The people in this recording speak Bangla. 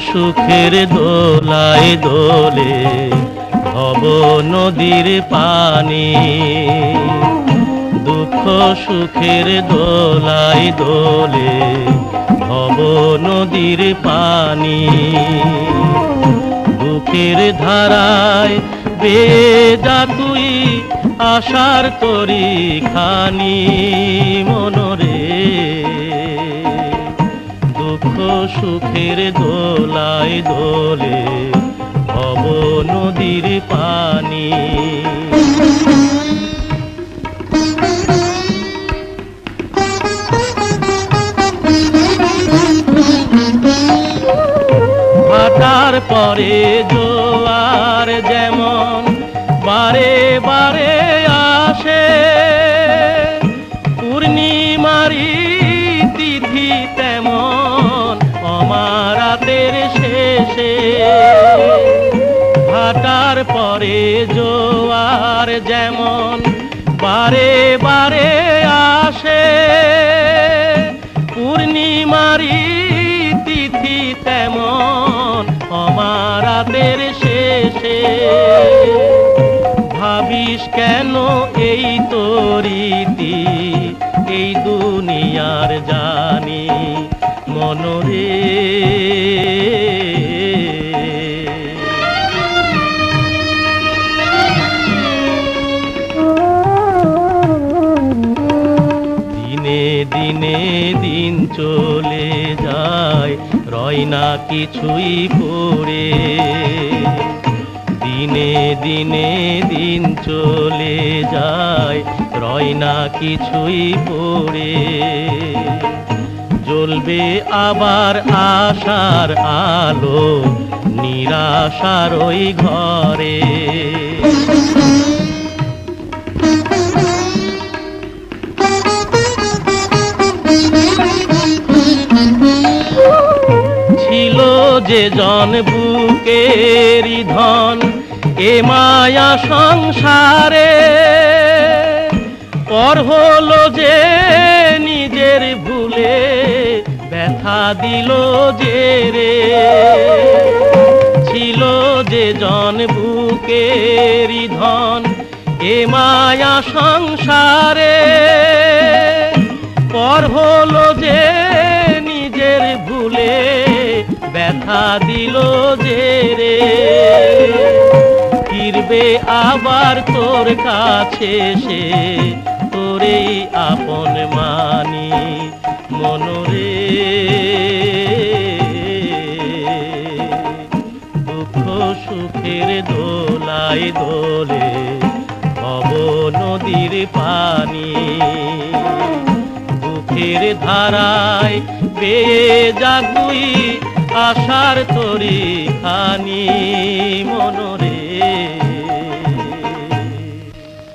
সুখের দোলায় দোলে ভব নদীর পানি, দুঃখ সুখের দোলায় দোলে ভব নদীর পানি। দুঃখের ধারায় বেয়ে যা তুই আশার তরি খানি মনরে, দুঃখ সুখের দোলায় দোলে ভব নদীর পানি। ভাটার পরে জোয়ার যেমন বারে বারে আসে, পূর্ণিমারি তিথি তেমন অমারাতের শেষে। ভাটার পরে জোয়ার যেমন বারে বারে আসে, পূর্ণিমারি তিথি তেমন অমারাতের শেষে। ভাবিস কেন এই তরীতি এই দুনিয়ার জানি মনরে, দিনে দিনে দিন চলে যায় রয় না কিছুই পড়ে। দিনে দিনে দিন চলে যায় রয় না কিছুই পড়ে। জ্বলবে আবার আশার আলো নিরাশার ওই ঘরে। ছিল যে জন বুকেরই ধন এ মায়া সংসারে, পর হলো যে নিজের ভুলে ব্যথা দিল যে রে। ছিল যে জন বুকেরই ধন এ মায়া সংসারে, পর হলো যে নিজের ভুলে ব্যথা দিল যে রে। ফিরবে আবার তোর কাছে সে তোরেই আপন মানি মনরে, দুঃখ সুখের দোলায় দোলে ভব নদীর পানি। দুঃখের ধারায় বেয়ে যাক তুই আশার তরি খানি মনরে।